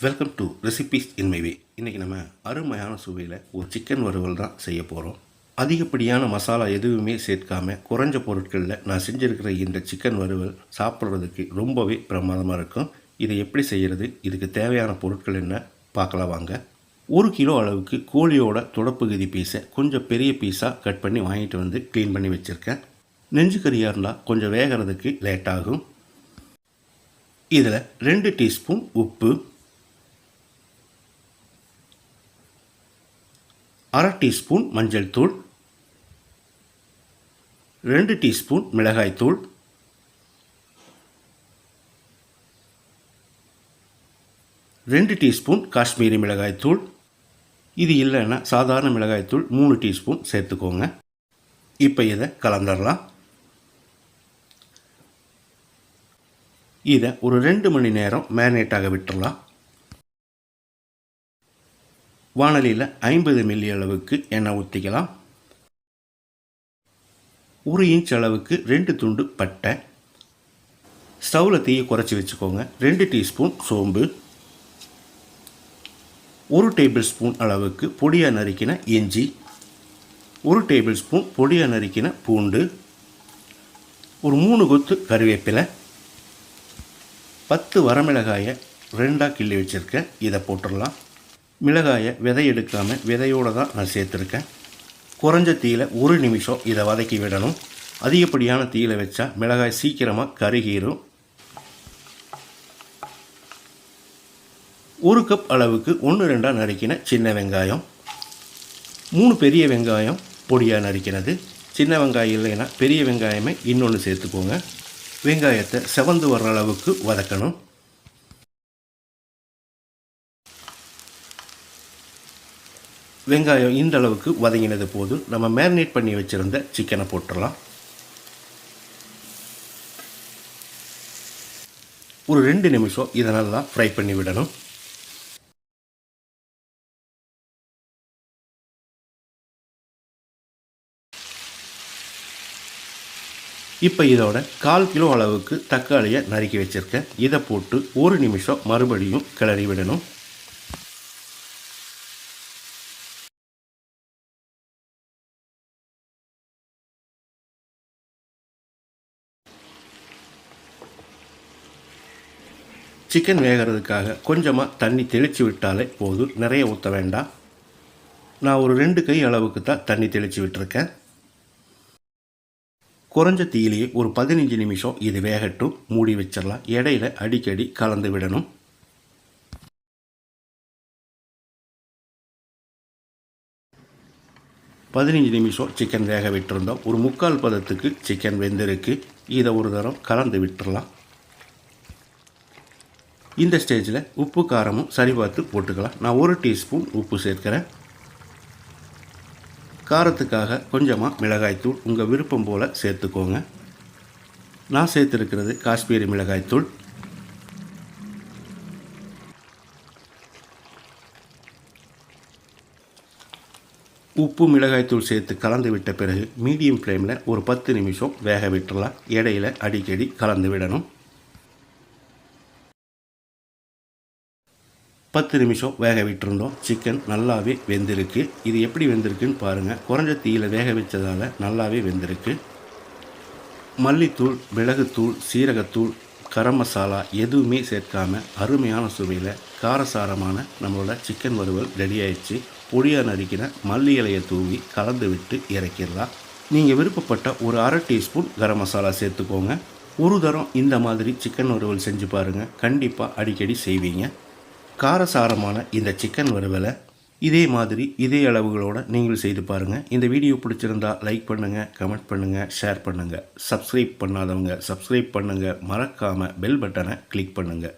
Welcome to recipes in my way. இன்றைக்கி நம்ம அருமையான சுவையில் ஒரு சிக்கன் வறுவல் தான் செய்ய போகிறோம். அதிகப்படியான மசாலா எதுவுமே சேர்க்காமல் குறைஞ்ச பொருட்களில் நான் செஞ்சுருக்கிற இந்த சிக்கன் வறுவல் சாப்பிட்றதுக்கு ரொம்பவே பிரமாதமாக இருக்கும். இதை எப்படி செய்கிறது, இதுக்கு தேவையான பொருட்கள் என்ன பார்க்கலாம் வாங்க. 1 கிலோ அளவுக்கு கோழியோட தொடப்பகுதி பீஸை கொஞ்சம் பெரிய பீஸாக கட் பண்ணி வாங்கிட்டு வந்து க்ளீன் பண்ணி வச்சுருக்கேன். நெஞ்சு கறியாக இருந்தால் கொஞ்சம் வேகிறதுக்கு லேட் ஆகும். இதில் 2 டீஸ்பூன் உப்பு, 1/2 டீஸ்பூன் மஞ்சள் தூள், 2 டீஸ்பூன் மிளகாய் தூள், 2 டீஸ்பூன் காஷ்மீரி மிளகாய் தூள். இது இல்லைன்னா சாதாரண மிளகாய் தூள் 3 டீஸ்பூன் சேர்த்துக்கோங்க. இப்போ இதை கலந்துடலாம். இதை ஒரு 2 மணி நேரம் மேரினேட்டாக விட்டுடலாம். வாணலியில் 50 மில்லி அளவுக்கு எண்ணெய் ஊற்றிக்கலாம். 1 இன்ச் அளவுக்கு 2 துண்டு பட்டை. ஸ்டவ்வில் தீயை குறைச்சி வச்சுக்கோங்க. 2 டீஸ்பூன் சோம்பு, 1 டேபிள் ஸ்பூன் அளவுக்கு பொடியாக நறுக்கின இஞ்சி, 1 டேபிள் ஸ்பூன் பொடியாக நறுக்கின பூண்டு, ஒரு 3 கொத்து கருவேப்பிலை, 10 வரமிளகாயை 2ஆக கிள்ளி வச்சுருக்கேன். இதை போட்டுடலாம். மிளகாயை விதை எடுக்காமல் விதையோடு தான் நான் சேர்த்துருக்கேன். குறைஞ்ச தீயில் 1 நிமிஷம் இதை வதக்கி விடணும். அதிகப்படியான தீயில் வச்சா மிளகாய் சீக்கிரமாக கருகிரும். 1 கப் அளவுக்கு 1-2 நறுக்கின சின்ன வெங்காயம், 3 பெரிய வெங்காயம் பொடியாக நறுக்கினது. சின்ன வெங்காயம் இல்லைன்னா பெரிய வெங்காயமே இன்னொன்று சேர்த்துக்கோங்க. வெங்காயத்தை செவந்து வர்ற அளவுக்கு வதக்கணும். வெங்காயம் இந்த அளவுக்கு வதங்கினது போது நம்ம மேரினேட் பண்ணி வச்சுருந்த சிக்கனை போட்டுடலாம். ஒரு 2 நிமிஷம் இதை நல்லா ஃப்ரை பண்ணி விடணும். இப்போ இதோட 1/4 கிலோ அளவுக்கு தக்காளியை நறுக்கி வச்சுருக்கேன். இதை போட்டு 1 நிமிஷம் மறுபடியும் கிளறி விடணும். சிக்கன் வேகிறதுக்காக கொஞ்சமாக தண்ணி தெளித்து விட்டாலே போதும், நிறைய ஊற்ற வேண்டாம். நான் ஒரு 2 கை அளவுக்கு தான் தண்ணி தெளித்து விட்டுருக்கேன். குறைஞ்ச தீயிலேயே ஒரு 15 நிமிஷம் இது வேகட்டும். மூடி வச்சிடலாம். இடையில அடிக்கடி கலந்து விடணும். பதினஞ்சு நிமிஷம் சிக்கன் வேக விட்டுருந்தோம். ஒரு 3/4 பதத்துக்கு சிக்கன் வெந்திருக்கு. இதை ஒரு தரம் கலந்து விட்டுடலாம். இந்த ஸ்டேஜில் உப்பு காரமும் சரி பார்த்து போட்டுக்கலாம். நான் 1 டீஸ்பூன் உப்பு சேர்க்கிறேன். காரத்துக்காக கொஞ்சமாக மிளகாய்த்தூள் உங்கள் விருப்பம் போல் சேர்த்துக்கோங்க. நான் சேர்த்துருக்கிறது காஷ்மீரி மிளகாய்த்தூள். உப்பு மிளகாய்த்தூள் சேர்த்து கலந்து விட்ட பிறகு மீடியம் ஃப்ளேமில் ஒரு 10 நிமிஷம் வேக விட்டுடலாம். இடையில அடிக்கடி கலந்து விடணும். 10 நிமிஷம் வேக விட்டுருந்தோம். சிக்கன் நல்லாவே வெந்திருக்கு. இது எப்படி வெந்திருக்குன்னு பாருங்கள். குறைஞ்ச தீயில் வேக வச்சதால் நல்லாவே வெந்திருக்கு. மல்லித்தூள், மிளகுத்தூள், சீரகத்தூள், கரம் மசாலா எதுவுமே சேர்க்காமல் அருமையான சுவையில் காரசாரமான நம்மளோட சிக்கன் வறுவல் ரெடி ஆயிடுச்சு. பொடியாக நறுக்கின மல்லி இலையை தூவி கலந்து விட்டு இறக்கிடலாம். நீங்கள் விருப்பப்பட்ட ஒரு 1/2 டீஸ்பூன் கரம் மசாலா சேர்த்துக்கோங்க. ஒரு தரம் இந்த மாதிரி சிக்கன் வறுவல் செஞ்சு பாருங்கள். கண்டிப்பாக அடிக்கடி செய்வீங்க. காரசாரமான இந்த சிக்கன் வறுவலை இதே மாதிரி இதே அளவுகளோடு நீங்கள் செய்து பாருங்கள். இந்த வீடியோ பிடிச்சிருந்தால் லைக் பண்ணுங்கள், கமெண்ட் பண்ணுங்கள், ஷேர் பண்ணுங்கள். சப்ஸ்கிரைப் பண்ணாதவங்க சப்ஸ்கிரைப் பண்ணுங்கள். மறக்காமல் பெல் பட்டனை கிளிக் பண்ணுங்கள்.